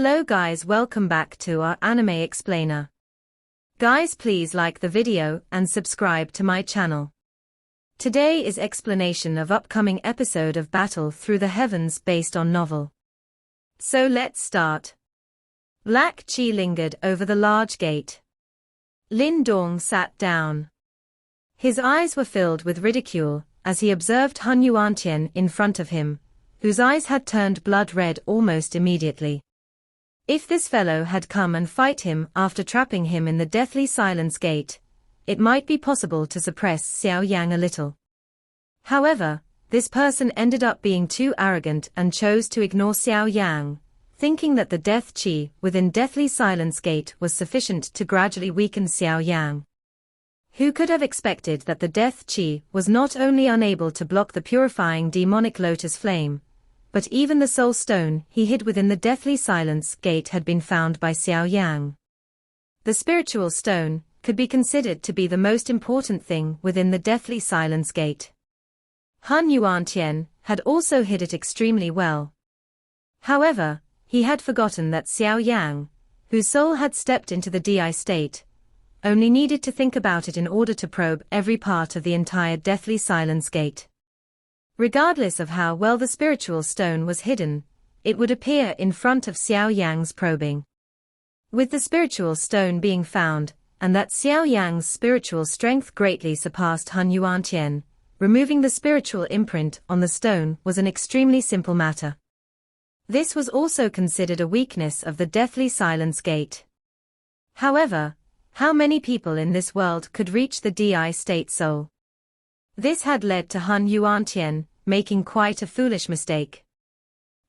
Hello guys, welcome back to our anime explainer. Guys, please like the video and subscribe to my channel. Today is explanation of upcoming episode of Battle Through the Heavens based on novel. So let's start. Black Chi lingered over the large gate. Lin Dong sat down. His eyes were filled with ridicule as he observed Hun Yuantien in front of him, whose eyes had turned blood red almost immediately. If this fellow had come and fight him after trapping him in the deathly silence gate, it might be possible to suppress Xiao Yan a little. However, this person ended up being too arrogant and chose to ignore Xiao Yan, thinking that the death chi within deathly silence gate was sufficient to gradually weaken Xiao Yan. Who could have expected that the death chi was not only unable to block the purifying demonic lotus flame, but even the soul stone he hid within the deathly silence gate had been found by Xiao Yan. The spiritual stone could be considered to be the most important thing within the deathly silence gate. Hun Yuantien had also hid it extremely well. However, he had forgotten that Xiao Yan, whose soul had stepped into the DI state, only needed to think about it in order to probe every part of the entire deathly silence gate. Regardless of how well the spiritual stone was hidden, it would appear in front of Xiao Yan's probing. With the spiritual stone being found, and that Xiao Yan's spiritual strength greatly surpassed Hun Yuantien, removing the spiritual imprint on the stone was an extremely simple matter. This was also considered a weakness of the deathly silence gate. However, how many people in this world could reach the DI state soul? This had led to Hun Yuantien making quite a foolish mistake.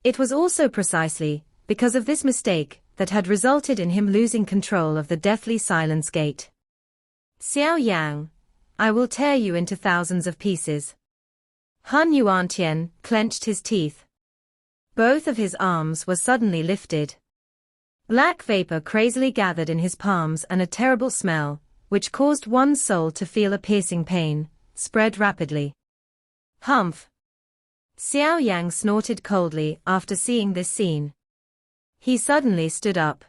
It was also precisely because of this mistake that had resulted in him losing control of the deathly silence gate. Xiao Yan, I will tear you into thousands of pieces. Hun Yuantien clenched his teeth. Both of his arms were suddenly lifted. Black vapor crazily gathered in his palms and a terrible smell, which caused one's soul to feel a piercing pain, spread rapidly. Humph! Xiao Yang snorted coldly after seeing this scene. He suddenly stood up.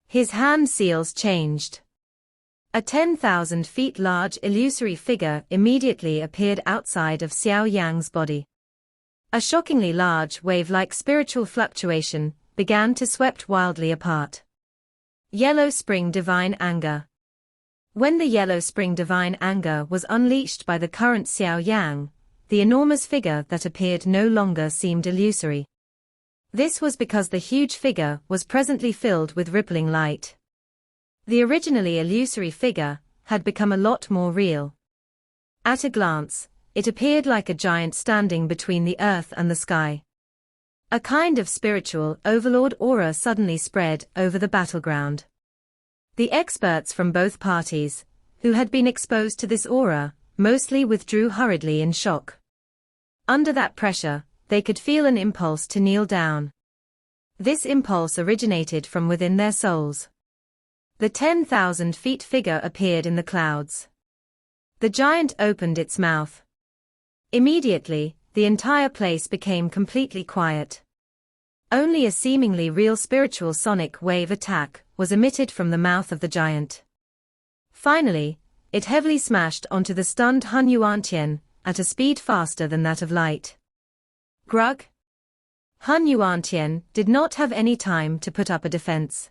His hand seals changed. A 10,000 feet large illusory figure immediately appeared outside of Xiao Yang's body. A shockingly large wave-like spiritual fluctuation began to swept wildly apart. Yellow Spring Divine Anger. When the Yellow Spring Divine Anger was unleashed by the current Xiao Yang, the enormous figure that appeared no longer seemed illusory. This was because the huge figure was presently filled with rippling light. The originally illusory figure had become a lot more real. At a glance, it appeared like a giant standing between the earth and the sky. A kind of spiritual overlord aura suddenly spread over the battleground. The experts from both parties, who had been exposed to this aura, mostly withdrew hurriedly in shock. Under that pressure, they could feel an impulse to kneel down. This impulse originated from within their souls. The 10,000 feet figure appeared in the clouds. The giant opened its mouth. Immediately, the entire place became completely quiet. Only a seemingly real spiritual sonic wave attack was emitted from the mouth of the giant. Finally, it heavily smashed onto the stunned Hun Yuantien at a speed faster than that of light. Grug! Hun Yuantien did not have any time to put up a defense.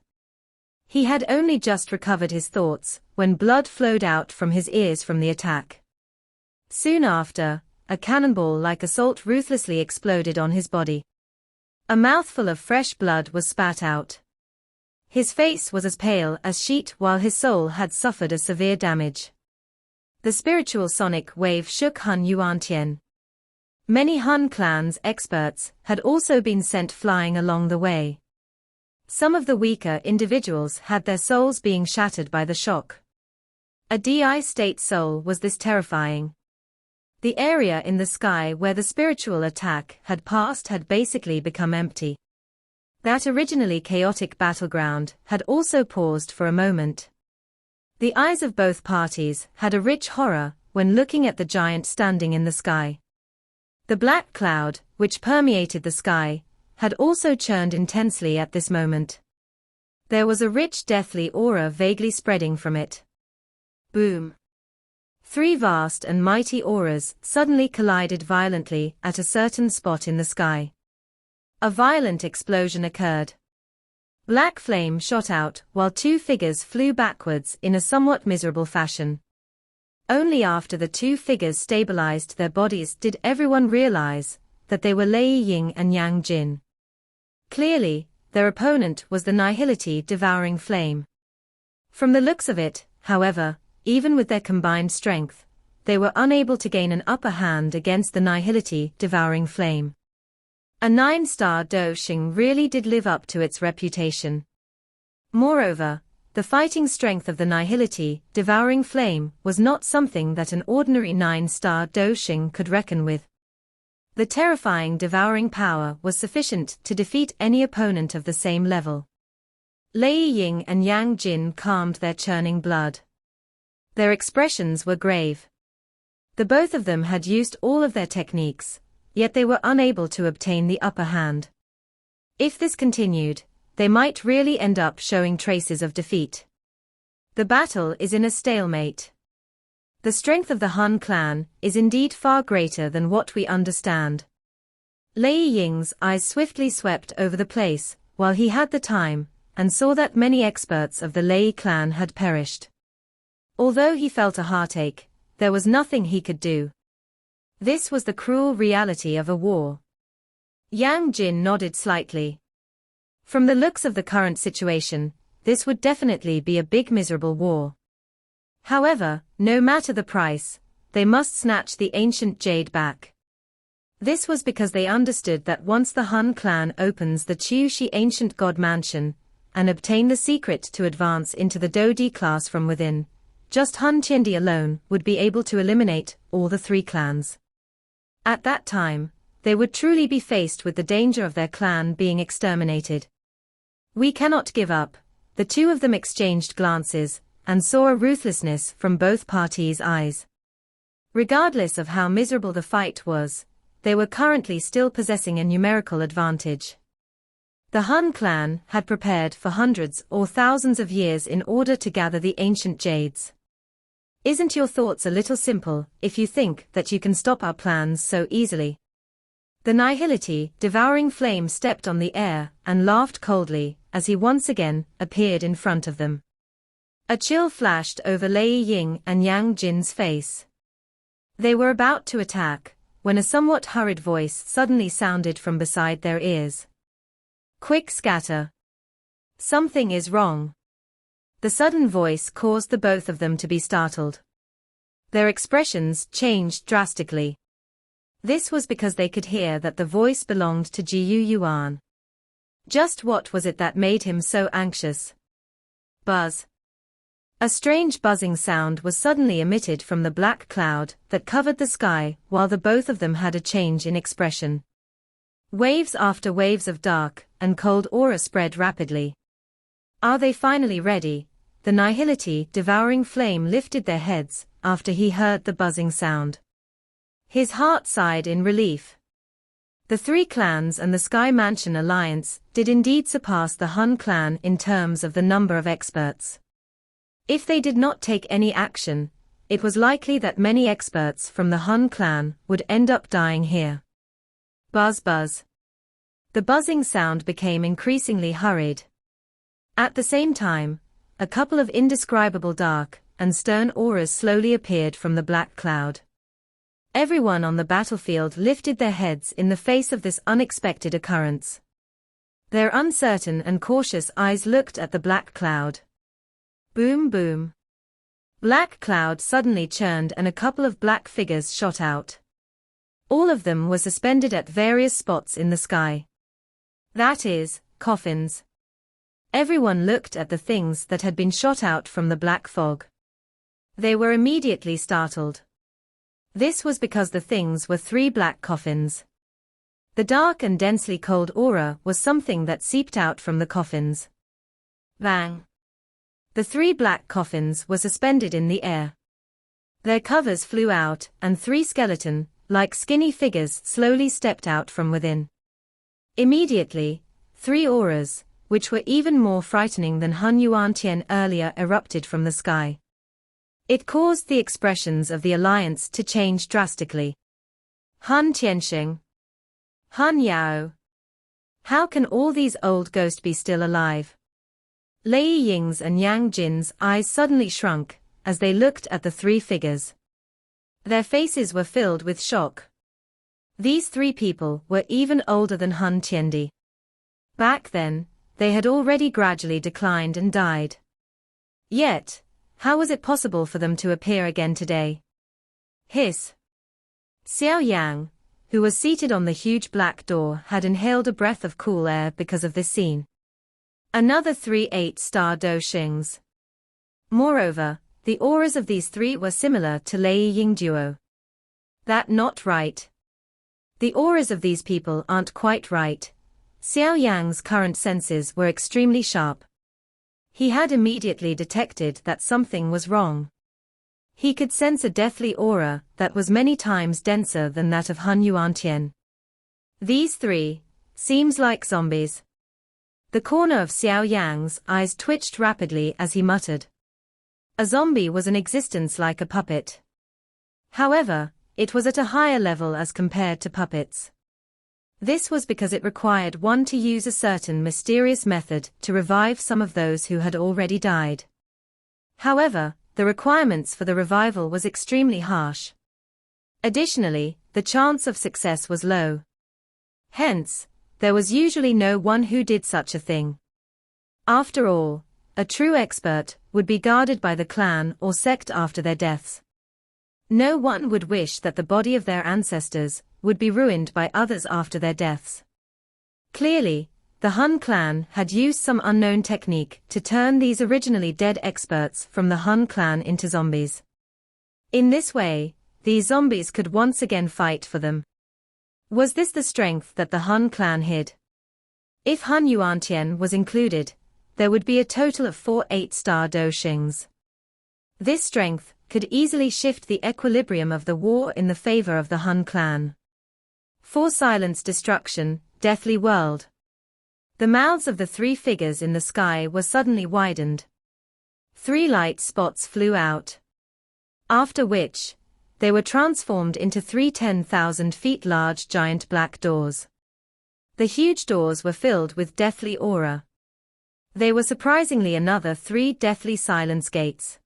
He had only just recovered his thoughts when blood flowed out from his ears from the attack. Soon after, a cannonball-like assault ruthlessly exploded on his body. A mouthful of fresh blood was spat out. His face was as pale as sheet while his soul had suffered a severe damage. The spiritual sonic wave shook Hun Yuantien. Many Hun clan's experts had also been sent flying along the way. Some of the weaker individuals had their souls being shattered by the shock. A DI state soul was this terrifying. The area in the sky where the spiritual attack had passed had basically become empty. That originally chaotic battleground had also paused for a moment. The eyes of both parties had a rich horror when looking at the giant standing in the sky. The black cloud, which permeated the sky, had also churned intensely at this moment. There was a rich deathly aura vaguely spreading from it. Boom! 3 vast and mighty auras suddenly collided violently at a certain spot in the sky. A violent explosion occurred. Black flame shot out while 2 figures flew backwards in a somewhat miserable fashion. Only after the 2 figures stabilized their bodies did everyone realize that they were Lei Ying and Yang Jin. Clearly, their opponent was the Nihility devouring flame. From the looks of it, however, even with their combined strength, they were unable to gain an upper hand against the Nihility devouring flame. A 9-star Do Xing really did live up to its reputation. Moreover, the fighting strength of the Nihility devouring flame was not something that an ordinary 9-star Do Xing could reckon with. The terrifying devouring power was sufficient to defeat any opponent of the same level. Lei Ying and Yang Jin calmed their churning blood. Their expressions were grave. The both of them had used all of their techniques, yet they were unable to obtain the upper hand. If this continued, they might really end up showing traces of defeat. The battle is in a stalemate. The strength of the Hun clan is indeed far greater than what we understand. Lei Ying's eyes swiftly swept over the place, while he had the time, and saw that many experts of the Lei clan had perished. Although he felt a heartache, there was nothing he could do. This was the cruel reality of a war. Yang Jin nodded slightly. From the looks of the current situation, this would definitely be a big miserable war. However, no matter the price, they must snatch the ancient jade back. This was because they understood that once the Hun clan opens the Qiushi ancient god mansion, and obtain the secret to advance into the Dodi class from within, just Hun Tendi alone would be able to eliminate all the 3 clans. At that time, they would truly be faced with the danger of their clan being exterminated. We cannot give up. The 2 of them exchanged glances, and saw a ruthlessness from both parties' eyes. Regardless of how miserable the fight was, they were currently still possessing a numerical advantage. The Hun clan had prepared for hundreds or thousands of years in order to gather the ancient jades. Isn't your thoughts a little simple if you think that you can stop our plans so easily? The Nihility devouring flame stepped on the air and laughed coldly as he once again appeared in front of them. A chill flashed over Lei Ying and Yang Jin's face. They were about to attack, when a somewhat hurried voice suddenly sounded from beside their ears. Quick scatter. Something is wrong. The sudden voice caused the both of them to be startled. Their expressions changed drastically. This was because they could hear that the voice belonged to Jiu Yuan. Just what was it that made him so anxious? Buzz. A strange buzzing sound was suddenly emitted from the black cloud that covered the sky while the both of them had a change in expression. Waves after waves of dark and cold aura spread rapidly. Are they finally ready? The Nihility devouring flame lifted their heads after he heard the buzzing sound. His heart sighed in relief. The 3 clans and the Sky Mansion Alliance did indeed surpass the Hun clan in terms of the number of experts. If they did not take any action, it was likely that many experts from the Hun clan would end up dying here. Buzz buzz. The buzzing sound became increasingly hurried. At the same time, a couple of indescribable dark and stern auras slowly appeared from the black cloud. Everyone on the battlefield lifted their heads in the face of this unexpected occurrence. Their uncertain and cautious eyes looked at the black cloud. Boom boom. Black cloud suddenly churned and a couple of black figures shot out. All of them were suspended at various spots in the sky. That is, coffins. Everyone looked at the things that had been shot out from the black fog. They were immediately startled. This was because the things were 3 black coffins. The dark and densely cold aura was something that seeped out from the coffins. Bang! The 3 black coffins were suspended in the air. Their covers flew out, and 3 skeleton-like skinny figures slowly stepped out from within. Immediately, three auras, which were even more frightening than Hun Yuan earlier, erupted from the sky. It caused the expressions of the alliance to change drastically. Hun Tianxing. Hun Yao. How can all these old ghosts be still alive? Lei Ying's and Yang Jin's eyes suddenly shrunk as they looked at the three figures. Their faces were filled with shock. These three people were even older than Hun Tendi. Back then, they had already gradually declined and died. Yet, how was it possible for them to appear again today? Hiss. Xiao Yan, who was seated on the huge black door, had inhaled a breath of cool air because of this scene. Another 3 8-star Do Xings. Moreover, the auras of these three were similar to Lei Ying duo. That not right. The auras of these people aren't quite right. Xiao Yang's current senses were extremely sharp. He had immediately detected that something was wrong. He could sense a deathly aura that was many times denser than that of Hun Yuan. These three seems like zombies. The corner of Xiao Yang's eyes twitched rapidly as he muttered. A zombie was an existence like a puppet. However, it was at a higher level as compared to puppets. This was because it required one to use a certain mysterious method to revive some of those who had already died. However, the requirements for the revival was extremely harsh. Additionally, the chance of success was low. Hence, there was usually no one who did such a thing. After all, a true expert would be guarded by the clan or sect after their deaths. No one would wish that the body of their ancestors would be ruined by others after their deaths. Clearly, the Hun clan had used some unknown technique to turn these originally dead experts from the Hun clan into zombies. In this way, these zombies could once again fight for them. Was this the strength that the Hun clan hid? If Hun Yuan was included, there would be a total of 4 8-star Do Xings. This strength could easily shift the equilibrium of the war in the favor of the Hun clan. For silence, destruction, deathly world. The mouths of the three figures in the sky were suddenly widened. 3 light spots flew out. After which, they were transformed into 3 10,000 feet large giant black doors. The huge doors were filled with deathly aura. They were surprisingly another 3 deathly silence gates.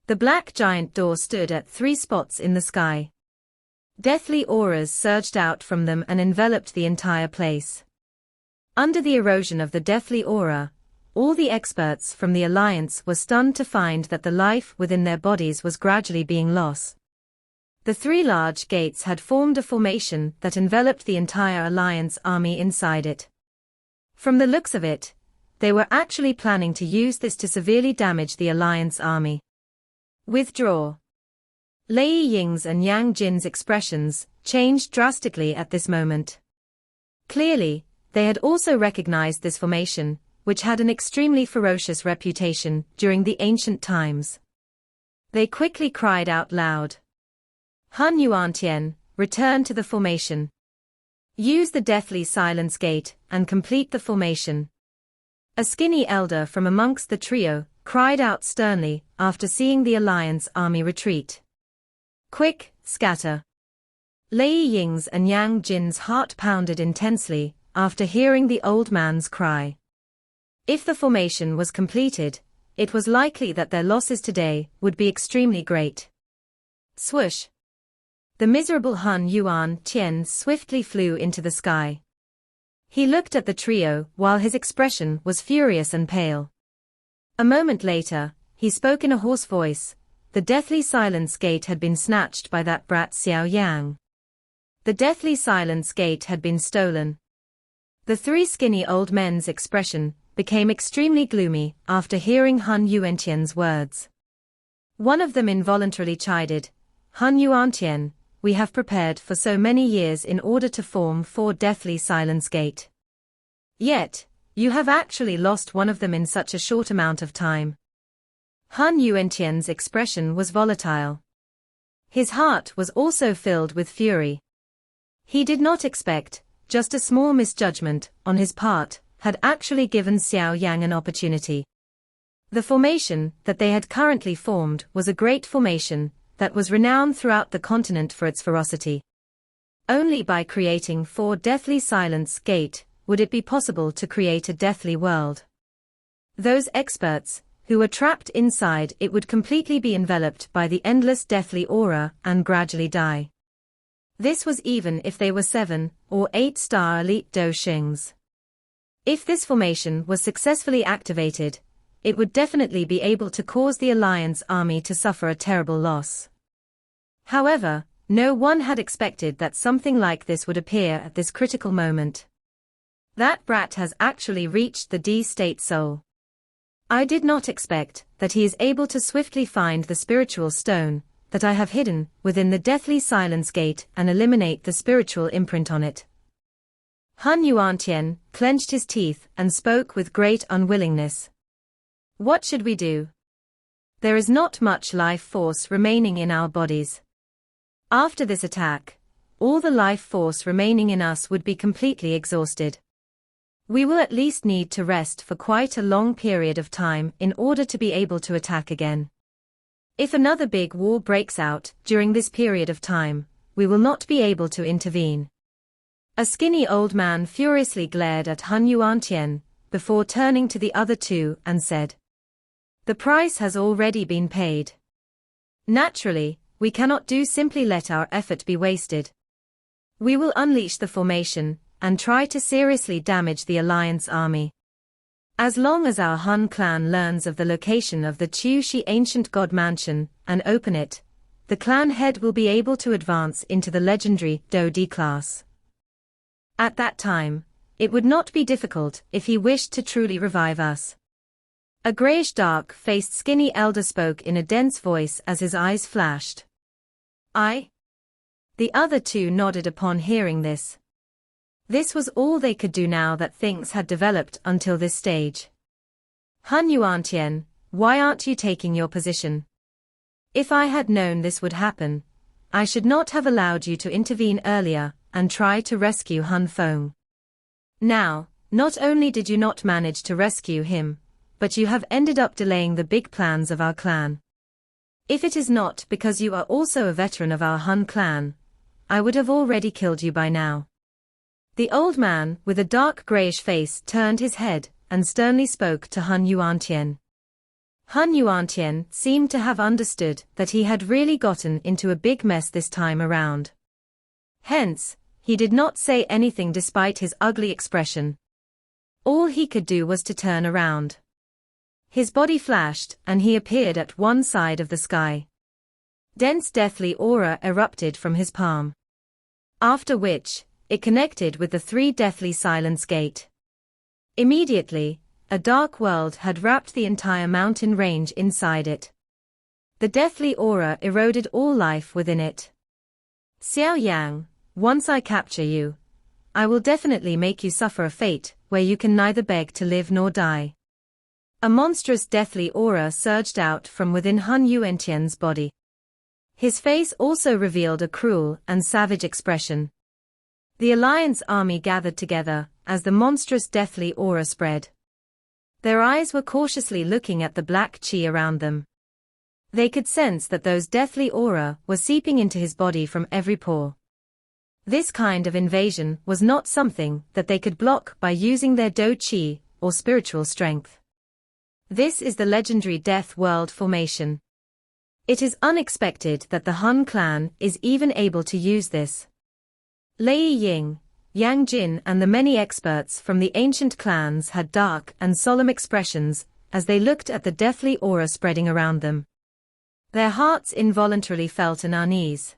The black giant door stood at 3 spots in the sky. Deathly auras surged out from them and enveloped the entire place. Under the erosion of the deathly aura, all the experts from the Alliance were stunned to find that the life within their bodies was gradually being lost. The 3 large gates had formed a formation that enveloped the entire Alliance army inside it. From the looks of it, they were actually planning to use this to severely damage the Alliance army. Withdraw. Lei Ying's and Yang Jin's expressions changed drastically at this moment. Clearly, they had also recognized this formation, which had an extremely ferocious reputation during the ancient times. They quickly cried out loud. Hun Yuan, return to the formation. Use the deathly silence gate and complete the formation. A skinny elder from amongst the trio cried out sternly after seeing the Alliance army retreat. Quick, scatter. Lei Ying's and Yang Jin's heart pounded intensely after hearing the old man's cry. If the formation was completed, it was likely that their losses today would be extremely great. Swoosh. The miserable Hun Yuan swiftly flew into the sky. He looked at the trio while his expression was furious and pale. A moment later, he spoke in a hoarse voice. The deathly silence gate had been snatched by that brat Xiao Yang. The deathly silence gate had been stolen. The 3 skinny old men's expression became extremely gloomy after hearing Hun Yuan's words. One of them involuntarily chided, Hun Yuan, we have prepared for so many years in order to form 4 deathly silence gate. Yet, you have actually lost one of them in such a short amount of time. Hun Yuan's expression was volatile. His heart was also filled with fury. He did not expect Just a small misjudgment, on his part, had actually given Xiao Yan an opportunity. The formation that they had currently formed was a great formation that was renowned throughout the continent for its ferocity. Only by creating 4 deathly silence gate would it be possible to create a deathly world. Those experts who were trapped inside it would completely be enveloped by the endless deathly aura and gradually die. This was even if they were 7 or 8-star elite Do Shings. If this formation was successfully activated, it would definitely be able to cause the Alliance army to suffer a terrible loss. However, no one had expected that something like this would appear at this critical moment. That brat has actually reached the D-state soul. I did not expect that he is able to swiftly find the spiritual stone that I have hidden within the deathly silence gate and eliminate the spiritual imprint on it. Hun Tendi clenched his teeth and spoke with great unwillingness. What should we do? There is not much life force remaining in our bodies. After this attack, all the life force remaining in us would be completely exhausted. We will at least need to rest for quite a long period of time in order to be able to attack again. If another big war breaks out during this period of time, we will not be able to intervene. A skinny old man furiously glared at Hun Tendi before turning to the other 2 and said, "The price has already been paid. Naturally, we cannot simply let our effort be wasted. We will unleash the formation and try to seriously damage the Alliance army. As long as our Hun clan learns of the location of the Chu-Shi ancient god mansion and open it, the clan head will be able to advance into the legendary Do D class. At that time, it would not be difficult if he wished to truly revive us." A grayish dark-faced skinny elder spoke in a dense voice as his eyes flashed. "I?" The other 2 nodded upon hearing this. This was all they could do now that things had developed until this stage. "Hun Tendi, why aren't you taking your position? If I had known this would happen, I should not have allowed you to intervene earlier and try to rescue Hun Feng. Now, not only did you not manage to rescue him, but you have ended up delaying the big plans of our clan. If it is not because you are also a veteran of our Hun clan, I would have already killed you by now." The old man with a dark grayish face turned his head and sternly spoke to Hun Tendi. Hun Tendi seemed to have understood that he had really gotten into a big mess this time around. Hence, he did not say anything despite his ugly expression. All he could do was to turn around. His body flashed and he appeared at one side of the sky. Dense deathly aura erupted from his palm. After which, it connected with the 3 deathly silence gate. Immediately, a dark world had wrapped the entire mountain range inside it. The deathly aura eroded all life within it. "Xiao Yan, once I capture you, I will definitely make you suffer a fate where you can neither beg to live nor die." A monstrous deathly aura surged out from within Hun Tendi's body. His face also revealed a cruel and savage expression. The Alliance army gathered together as the monstrous deathly aura spread. Their eyes were cautiously looking at the black chi around them. They could sense that those deathly aura was seeping into his body from every pore. This kind of invasion was not something that they could block by using their Do Chi or spiritual strength. This is the legendary Death World formation. It is unexpected that the Hun clan is even able to use this. Lei Ying, Yang Jin and the many experts from the ancient clans had dark and solemn expressions as they looked at the deathly aura spreading around them. Their hearts involuntarily felt an unease.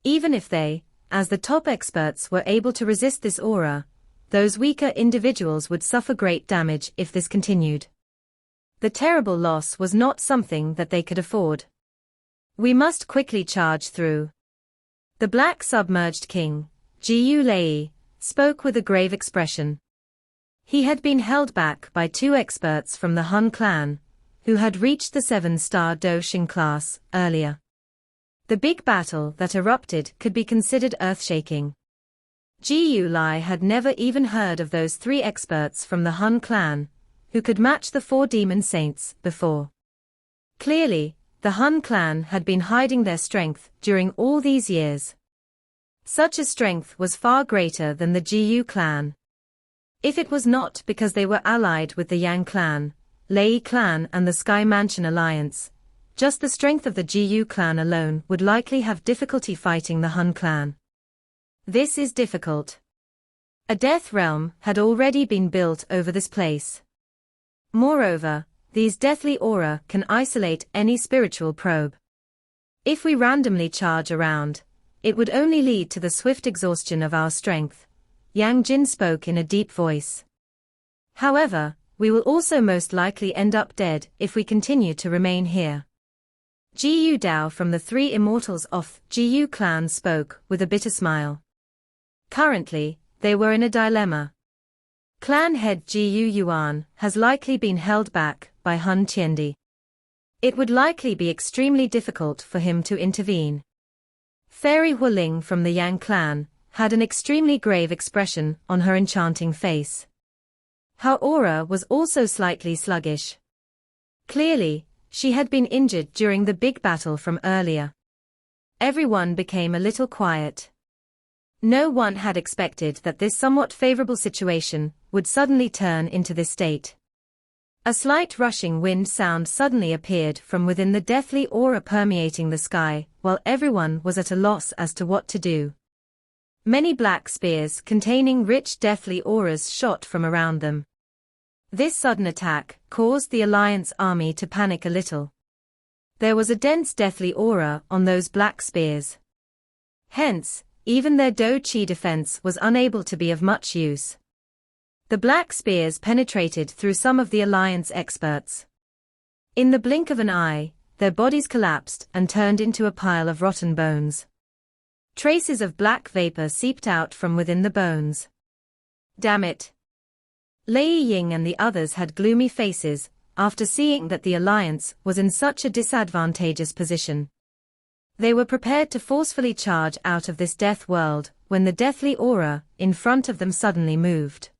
Even if they, as the top experts, were able to resist this aura, those weaker individuals would suffer great damage if this continued. The terrible loss was not something that they could afford. "We must quickly charge through." The black submerged king, Jiu Lei, spoke with a grave expression. He had been held back by 2 experts from the Hun clan, who had reached the 7-star Do Xing class earlier. The big battle that erupted could be considered earth-shaking. Jiu Lai had never even heard of those 3 experts from the Hun clan, who could match the 4 demon saints before. Clearly, the Hun clan had been hiding their strength during all these years. Such a strength was far greater than the Jiu clan. If it was not because they were allied with the Yang clan, Lei clan and the Sky Mansion alliance, just the strength of the Jiu clan alone would likely have difficulty fighting the Hun clan. This is difficult. A death realm had already been built over this place. Moreover, these deathly aura can isolate any spiritual probe. If we randomly charge around, it would only lead to the swift exhaustion of our strength. Yang Jin spoke in a deep voice. However, we will also most likely end up dead if we continue to remain here. Jiu Dao from the 3 immortals of Jiu clan spoke with a bitter smile. Currently, they were in a dilemma. Clan head Jiu Yuan has likely been held back by Hun Tendi. It would likely be extremely difficult for him to intervene. Fairy Huling from the Yang clan had an extremely grave expression on her enchanting face. Her aura was also slightly sluggish. Clearly, she had been injured during the big battle from earlier. Everyone became a little quiet. No one had expected that this somewhat favorable situation would suddenly turn into this state. A slight rushing wind sound suddenly appeared from within the deathly aura permeating the sky, while everyone was at a loss as to what to do. Many black spears containing rich deathly auras shot from around them. This sudden attack caused the Alliance army to panic a little. There was a dense deathly aura on those black spears. Hence, even their Do Chi defense was unable to be of much use. The black spears penetrated through some of the Alliance experts. In the blink of an eye, their bodies collapsed and turned into a pile of rotten bones. Traces of black vapor seeped out from within the bones. Damn it! Lei Ying and the others had gloomy faces after seeing that the Alliance was in such a disadvantageous position. They were prepared to forcefully charge out of this death world when the deathly aura in front of them suddenly moved.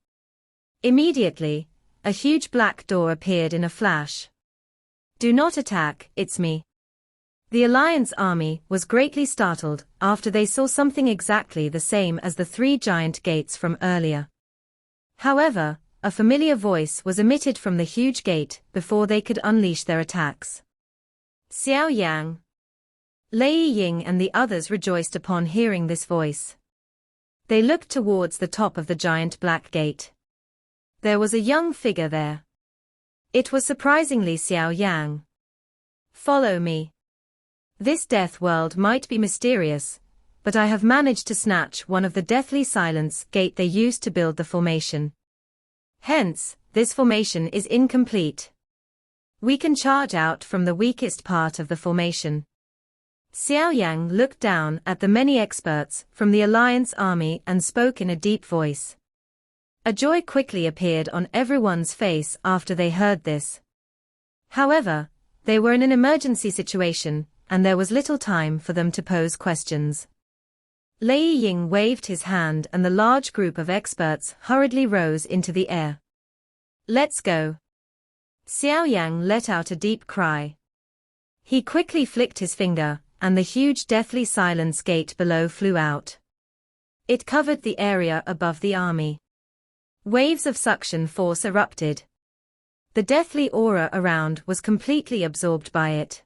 Immediately, a huge black door appeared in a flash. "Do not attack, it's me." The Alliance army was greatly startled after they saw something exactly the same as the 3 giant gates from earlier. However, a familiar voice was emitted from the huge gate before they could unleash their attacks. "Xiao Yan." Lei Ying and the others rejoiced upon hearing this voice. They looked towards the top of the giant black gate. There was a young figure there. It was surprisingly Xiao Yan. "Follow me. This death world might be mysterious, but I have managed to snatch one of the deathly silence gate they used to build the formation. Hence, this formation is incomplete. We can charge out from the weakest part of the formation." Xiao Yang looked down at the many experts from the Alliance army and spoke in a deep voice. A joy quickly appeared on everyone's face after they heard this. However, they were in an emergency situation, and there was little time for them to pose questions. Lei Ying waved his hand and the large group of experts hurriedly rose into the air. "Let's go." Xiao Yang let out a deep cry. He quickly flicked his finger, and the huge deathly silence gate below flew out. It covered the area above the army. Waves of suction force erupted. The deathly aura around was completely absorbed by it.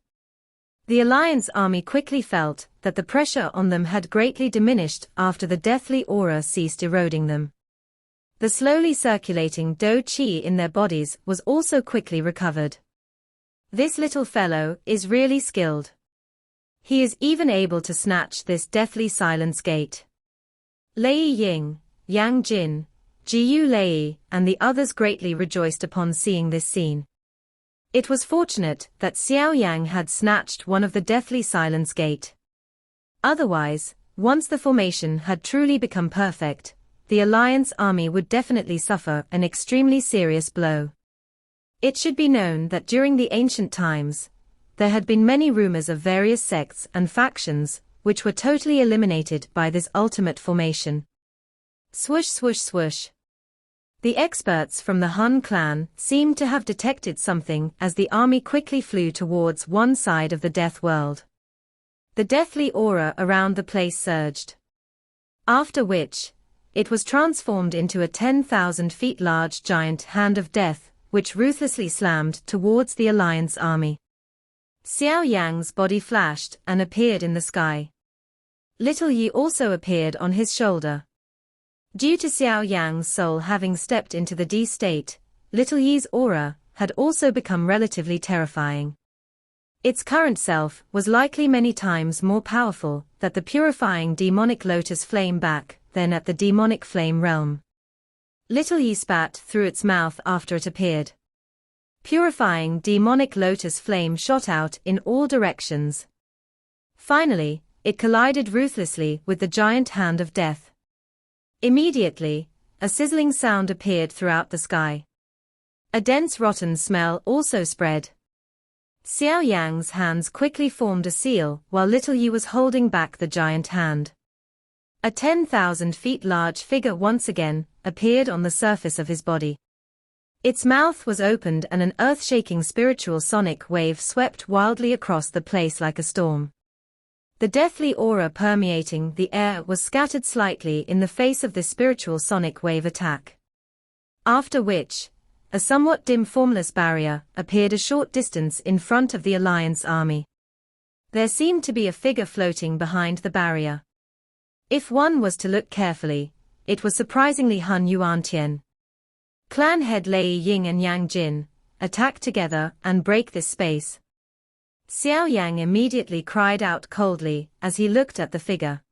The Alliance army quickly felt that the pressure on them had greatly diminished after the deathly aura ceased eroding them. The slowly circulating Do Chi in their bodies was also quickly recovered. "This little fellow is really skilled. He is even able to snatch this deathly silence gate." Lei Ying, Yang Jin, Jiu Lei, and the others greatly rejoiced upon seeing this scene. It was fortunate that Xiao Yang had snatched one of the deathly silence gate. Otherwise, once the formation had truly become perfect, the Alliance army would definitely suffer an extremely serious blow. It should be known that during the ancient times, there had been many rumors of various sects and factions, which were totally eliminated by this ultimate formation. Swoosh swoosh swoosh. The experts from the Hun clan seemed to have detected something as the army quickly flew towards one side of the death world. The deathly aura around the place surged. After which, it was transformed into a 10,000 feet large giant hand of death, which ruthlessly slammed towards the Alliance army. Xiao Yan's body flashed and appeared in the sky. Little Yi also appeared on his shoulder. Due to Xiao Yan's soul having stepped into the D state, Little Yi's aura had also become relatively terrifying. Its current self was likely many times more powerful than the purifying demonic lotus flame back then at the demonic flame realm. Little Yi spat through its mouth after it appeared. Purifying demonic lotus flame shot out in all directions. Finally, it collided ruthlessly with the giant hand of death. Immediately, a sizzling sound appeared throughout the sky. A dense rotten smell also spread. Xiao Yan's hands quickly formed a seal while Little Yi was holding back the giant hand. A 10,000 feet large figure once again appeared on the surface of his body. Its mouth was opened and an earth-shaking spiritual sonic wave swept wildly across the place like a storm. The deathly aura permeating the air was scattered slightly in the face of this spiritual sonic wave attack. After which, a somewhat dim formless barrier appeared a short distance in front of the Alliance army. There seemed to be a figure floating behind the barrier. If one was to look carefully, it was surprisingly Hun Tendi. Clan head Lei Ying and Yang Jin attack together and break this space. Xiao Yang immediately cried out coldly as he looked at the figure.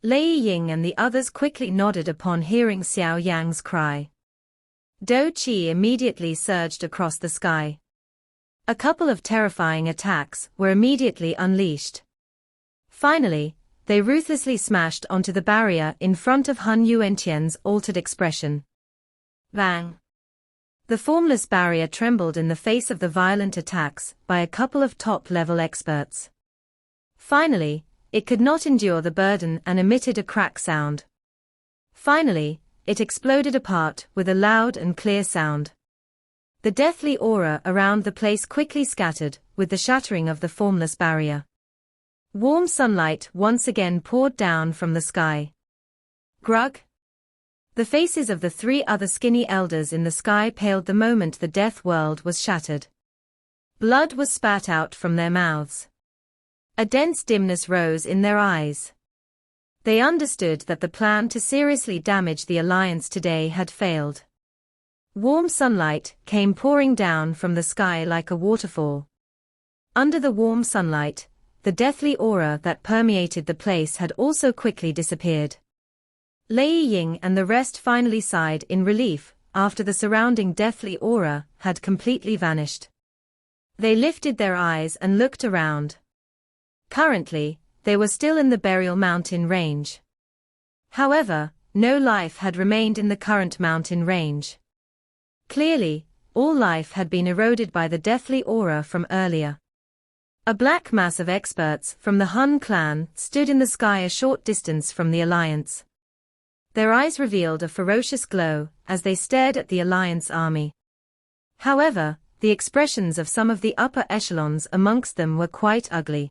Lei Ying and the others quickly nodded upon hearing Xiao Yang's cry. Do Qi immediately surged across the sky. A couple of terrifying attacks were immediately unleashed. Finally, they ruthlessly smashed onto the barrier in front of Hun Tien's altered expression. Bang! The formless barrier trembled in the face of the violent attacks by a couple of top-level experts. Finally, it could not endure the burden and emitted a crack sound. Finally, it exploded apart with a loud and clear sound. The deathly aura around the place quickly scattered with the shattering of the formless barrier. Warm sunlight once again poured down from the sky. Grug? The faces of the three other skinny elders in the sky paled the moment the death world was shattered. Blood was spat out from their mouths. A dense dimness rose in their eyes. They understood that the plan to seriously damage the Alliance today had failed. Warm sunlight came pouring down from the sky like a waterfall. Under the warm sunlight, the deathly aura that permeated the place had also quickly disappeared. Lei Ying and the rest finally sighed in relief after the surrounding deathly aura had completely vanished. They lifted their eyes and looked around. Currently, they were still in the Burial Mountain range. However, no life had remained in the current mountain range. Clearly, all life had been eroded by the deathly aura from earlier. A black mass of experts from the Hun clan stood in the sky a short distance from the Alliance. Their eyes revealed a ferocious glow as they stared at the Alliance army. However, the expressions of some of the upper echelons amongst them were quite ugly.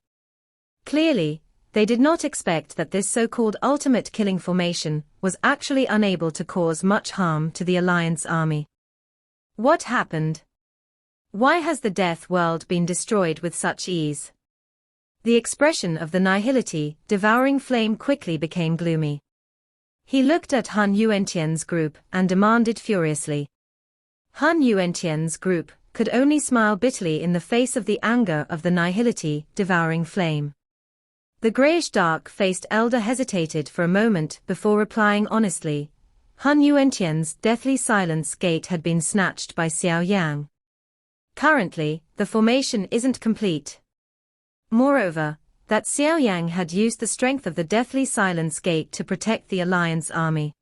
Clearly, they did not expect that this so-called ultimate killing formation was actually unable to cause much harm to the Alliance army. What happened? Why has the death world been destroyed with such ease? The expression of the nihility, devouring flame quickly became gloomy. He looked at Hun Tien's group and demanded furiously. Hun Tien's group could only smile bitterly in the face of the anger of the nihility, devouring flame. The greyish dark-faced elder hesitated for a moment before replying honestly. Hun Tien's deathly silence gate had been snatched by Xiao Yan. Currently, the formation isn't complete. Moreover, that Xiao Yan had used the strength of the deathly silence gate to protect the Alliance army.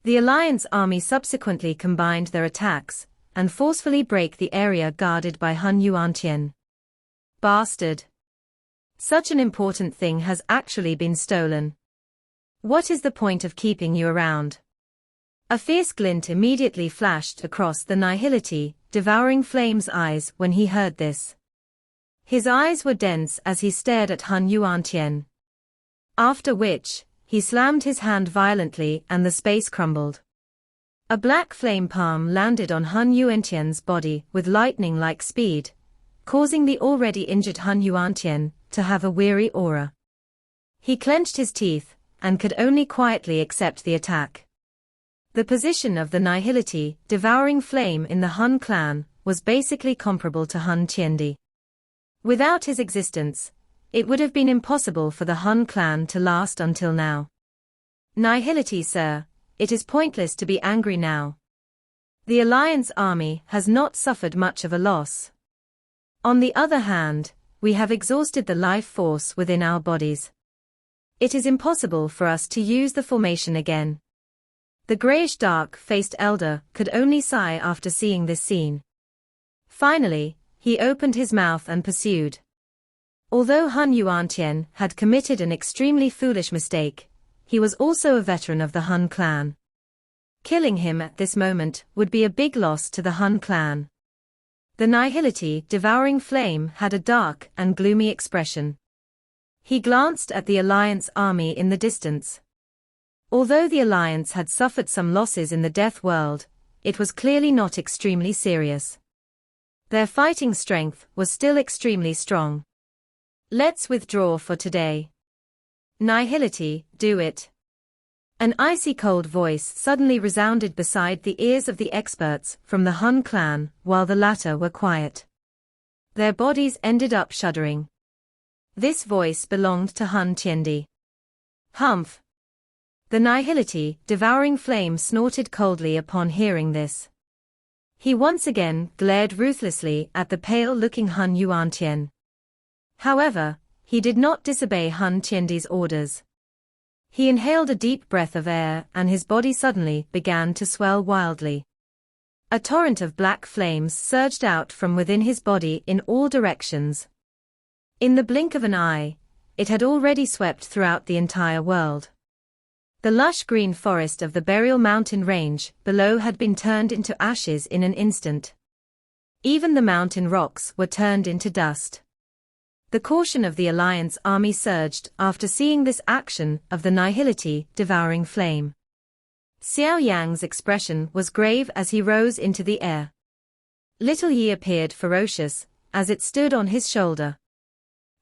The Alliance army subsequently combined their attacks and forcefully break the area guarded by Hun Tien. Bastard! Such an important thing has actually been stolen. What is the point of keeping you around? A fierce glint immediately flashed across the Nihility, devouring flame's eyes when he heard this. His eyes were dense as he stared at Hun Yuantien. After which, he slammed his hand violently and the space crumbled. A black flame palm landed on Hun Yuantian's body with lightning-like speed, causing the already injured Hun Yuantien to have a weary aura. He clenched his teeth, and could only quietly accept the attack. The position of the Nihility, devouring flame in the Hun clan, was basically comparable to Hun Tendi. Without his existence, it would have been impossible for the Hun clan to last until now. Nihility, sir, it is pointless to be angry now. The Alliance army has not suffered much of a loss. On the other hand, we have exhausted the life force within our bodies. It is impossible for us to use the formation again. The greyish dark-faced elder could only sigh after seeing this scene. Finally, he opened his mouth and pursued. Although Hun Yuantien had committed an extremely foolish mistake, he was also a veteran of the Hun clan. Killing him at this moment would be a big loss to the Hun clan. The Nihility, devouring flame, had a dark and gloomy expression. He glanced at the Alliance army in the distance. Although the Alliance had suffered some losses in the Death World, it was clearly not extremely serious. Their fighting strength was still extremely strong. Let's withdraw for today. Nihility, do it. An icy cold voice suddenly resounded beside the ears of the experts from the Hun clan, while the latter were quiet. Their bodies ended up shuddering. This voice belonged to Hun Tendi. Humph! The Nihility, devouring flame, snorted coldly upon hearing this. He once again glared ruthlessly at the pale-looking Hun Yuantien. However, he did not disobey Hun Tiendi's orders. He inhaled a deep breath of air and his body suddenly began to swell wildly. A torrent of black flames surged out from within his body in all directions. In the blink of an eye, it had already swept throughout the entire world. The lush green forest of the Burial Mountain range below had been turned into ashes in an instant. Even the mountain rocks were turned into dust. The caution of the Alliance army surged after seeing this action of the Nihility, devouring flame. Xiao Yan's expression was grave as he rose into the air. Little Yi appeared ferocious, as it stood on his shoulder.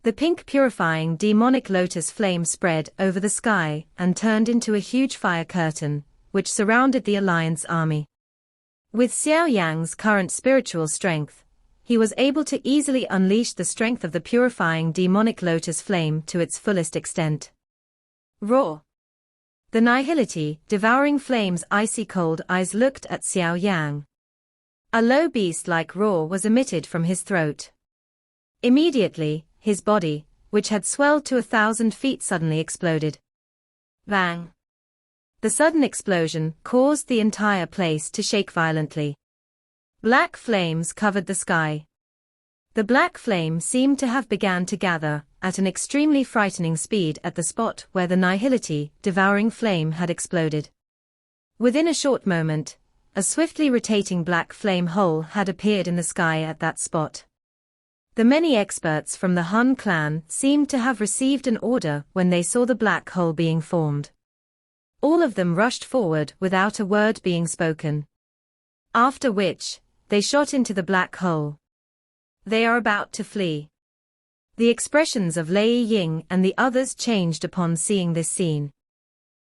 The pink purifying demonic lotus flame spread over the sky and turned into a huge fire curtain, which surrounded the Alliance army. With Xiao Yan's current spiritual strength, he was able to easily unleash the strength of the purifying demonic lotus flame to its fullest extent. Roar! The Nihility, devouring flame's icy cold eyes looked at Xiao Yan. A low beast-like roar was emitted from his throat. Immediately, his body, which had swelled to 1,000 feet, suddenly exploded. Bang! The sudden explosion caused the entire place to shake violently. Black flames covered the sky. The black flame seemed to have begun to gather at an extremely frightening speed at the spot where the Nihility, devouring flame, had exploded. Within a short moment, a swiftly rotating black flame hole had appeared in the sky at that spot. The many experts from the Hun clan seemed to have received an order when they saw the black hole being formed. All of them rushed forward without a word being spoken. After which, they shot into the black hole. They are about to flee. The expressions of Lei Ying and the others changed upon seeing this scene.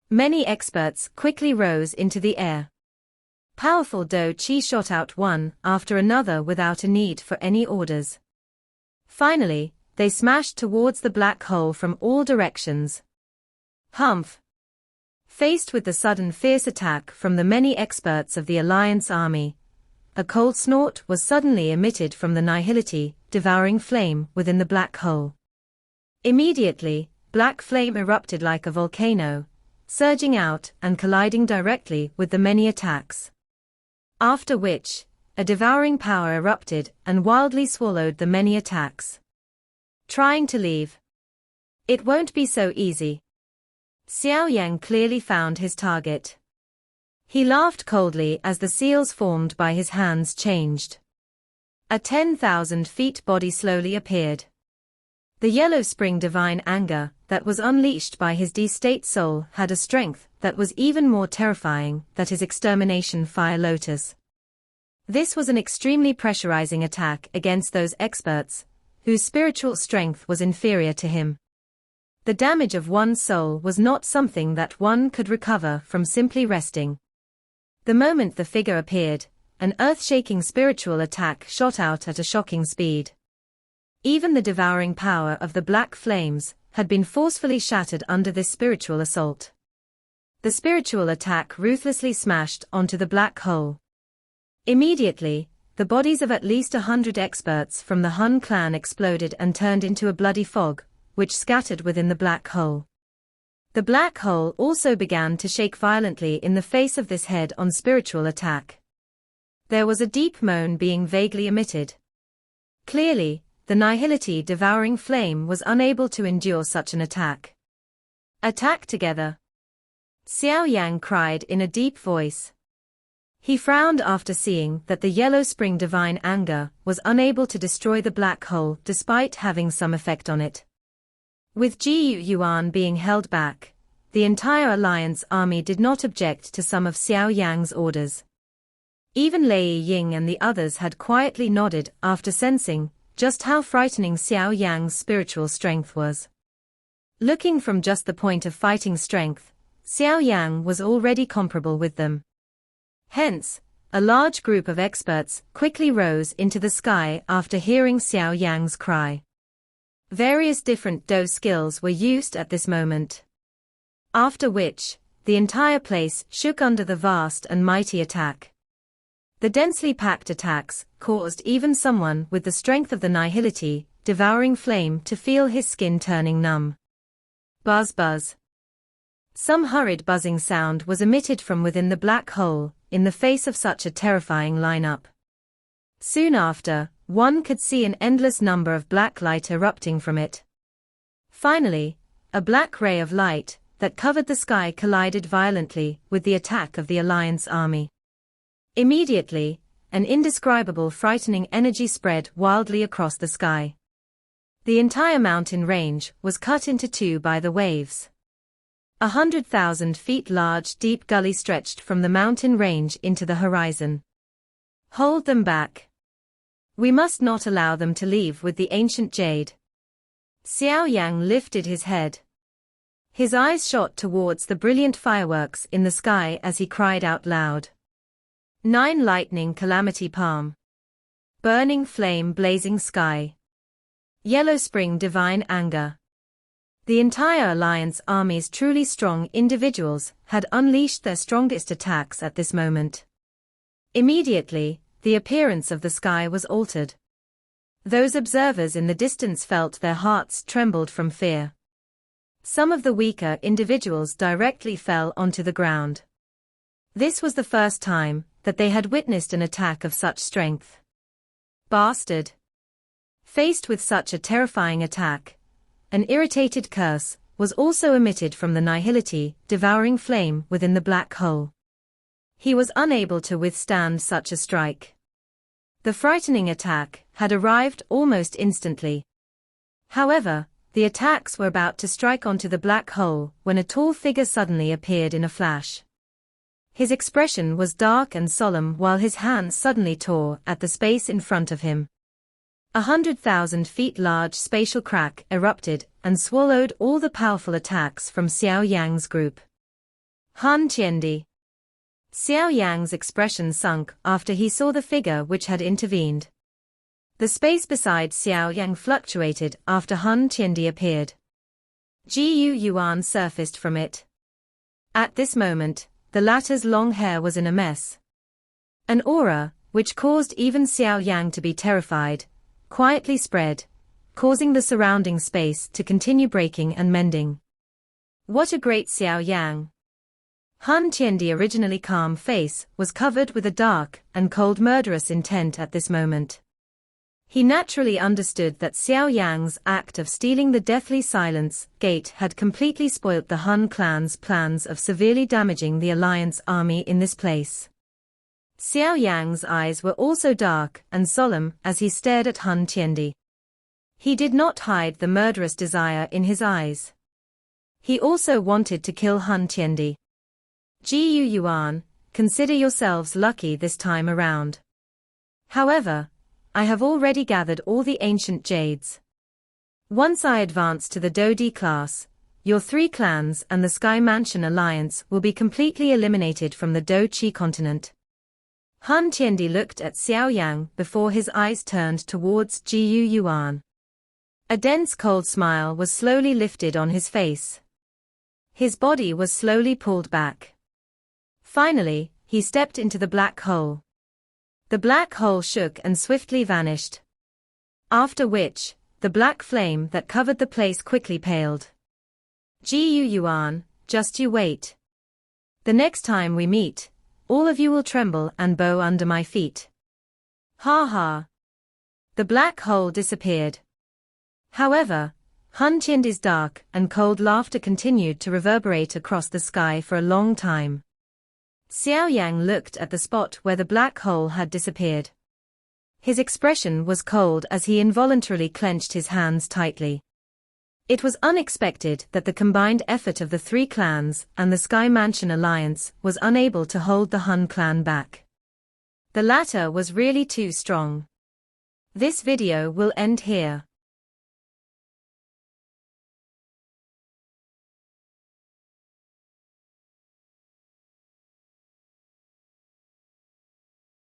Many experts quickly rose into the air. Powerful Do Chi shot out one after another without a need for any orders. Finally, they smashed towards the black hole from all directions. Humph! Faced with the sudden fierce attack from the many experts of the Alliance army, a cold snort was suddenly emitted from the Nihility, devouring flame within the black hole. Immediately, black flame erupted like a volcano, surging out and colliding directly with the many attacks. After which, a devouring power erupted and wildly swallowed the many attacks. Trying to leave? It won't be so easy. Xiao Yan clearly found his target. He laughed coldly as the seals formed by his hands changed. A 10,000 feet body slowly appeared. The yellow spring divine anger that was unleashed by his D-state soul had a strength that was even more terrifying than his extermination fire lotus. This was an extremely pressurizing attack against those experts, whose spiritual strength was inferior to him. The damage of one's soul was not something that one could recover from simply resting. The moment the figure appeared, an earth-shaking spiritual attack shot out at a shocking speed. Even the devouring power of the black flames had been forcefully shattered under this spiritual assault. The spiritual attack ruthlessly smashed onto the black hole. Immediately, the bodies of at least 100 experts from the Hun clan exploded and turned into a bloody fog, which scattered within the black hole. The black hole also began to shake violently in the face of this head-on spiritual attack. There was a deep moan being vaguely emitted. Clearly, the nihility devouring flame was unable to endure such an attack. "Attack together!" Xiao Yan cried in a deep voice. He frowned after seeing that the yellow spring divine anger was unable to destroy the black hole despite having some effect on it. With Ji Yuan being held back, the entire alliance army did not object to some of Xiao Yang's orders. Even Lei Ying and the others had quietly nodded after sensing just how frightening Xiao Yang's spiritual strength was. Looking from just the point of fighting strength, Xiao Yang was already comparable with them. Hence, a large group of experts quickly rose into the sky after hearing Xiao Yang's cry. Various different Do skills were used at this moment. After which, the entire place shook under the vast and mighty attack. The densely packed attacks caused even someone with the strength of the nihility, devouring flame to feel his skin turning numb. Buzz buzz. Some hurried buzzing sound was emitted from within the black hole, in the face of such a terrifying lineup. Soon after, one could see an endless number of black light erupting from it. Finally, a black ray of light that covered the sky collided violently with the attack of the Alliance army. Immediately, an indescribable frightening energy spread wildly across the sky. The entire mountain range was cut into two by the waves. 100,000 feet large deep gully stretched from the mountain range into the horizon. Hold them back. We must not allow them to leave with the ancient jade. Xiao Yang lifted his head. His eyes shot towards the brilliant fireworks in the sky as he cried out loud. 9 lightning calamity palm. Burning flame blazing sky. Yellow spring divine anger. The entire Alliance army's truly strong individuals had unleashed their strongest attacks at this moment. Immediately, the appearance of the sky was altered. Those observers in the distance felt their hearts trembled from fear. Some of the weaker individuals directly fell onto the ground. This was the first time that they had witnessed an attack of such strength. Bastard! Faced with such a terrifying attack, an irritated curse was also emitted from the nihility, devouring flame within the black hole. He was unable to withstand such a strike. The frightening attack had arrived almost instantly. However, the attacks were about to strike onto the black hole when a tall figure suddenly appeared in a flash. His expression was dark and solemn while his hands suddenly tore at the space in front of him. 100,000 feet large spatial crack erupted and swallowed all the powerful attacks from Xiao Yang's group. Hun Tendi. Xiao Yang's expression sunk after he saw the figure which had intervened. The space beside Xiao Yang fluctuated after Hun Tendi appeared. Ji Yuan surfaced from it. At this moment, the latter's long hair was in a mess. An aura, which caused even Xiao Yang to be terrified, quietly spread, causing the surrounding space to continue breaking and mending. What a great Xiao Yang! Hun Tendi originally calm face was covered with a dark and cold murderous intent at this moment. He naturally understood that Xiao Yan's act of stealing the Deathly Silence Gate had completely spoilt the Hun clan's plans of severely damaging the Alliance army in this place. Xiao Yan's eyes were also dark and solemn as he stared at Hun Tendi. He did not hide the murderous desire in his eyes. He also wanted to kill Hun Tendi. Xiao Yuan, consider yourselves lucky this time around. However, I have already gathered all the ancient jades. Once I advance to the Dodi class, your 3 clans and the Sky Mansion Alliance will be completely eliminated from the Do Chi continent. Hun Tendi looked at Xiao Yan before his eyes turned towards Xiao Yuan. A dense cold smile was slowly lifted on his face. His body was slowly pulled back. Finally, he stepped into the black hole. The black hole shook and swiftly vanished. After which, the black flame that covered the place quickly paled. Xiao Yuan, just you wait. The next time we meet, all of you will tremble and bow under my feet. Ha ha. The black hole disappeared. However, Hun Tendi's dark and cold laughter continued to reverberate across the sky for a long time. Xiao Yan looked at the spot where the black hole had disappeared. His expression was cold as he involuntarily clenched his hands tightly. It was unexpected that the combined effort of the 3 clans and the Sky Mansion Alliance was unable to hold the Hun clan back. The latter was really too strong. This video will end here.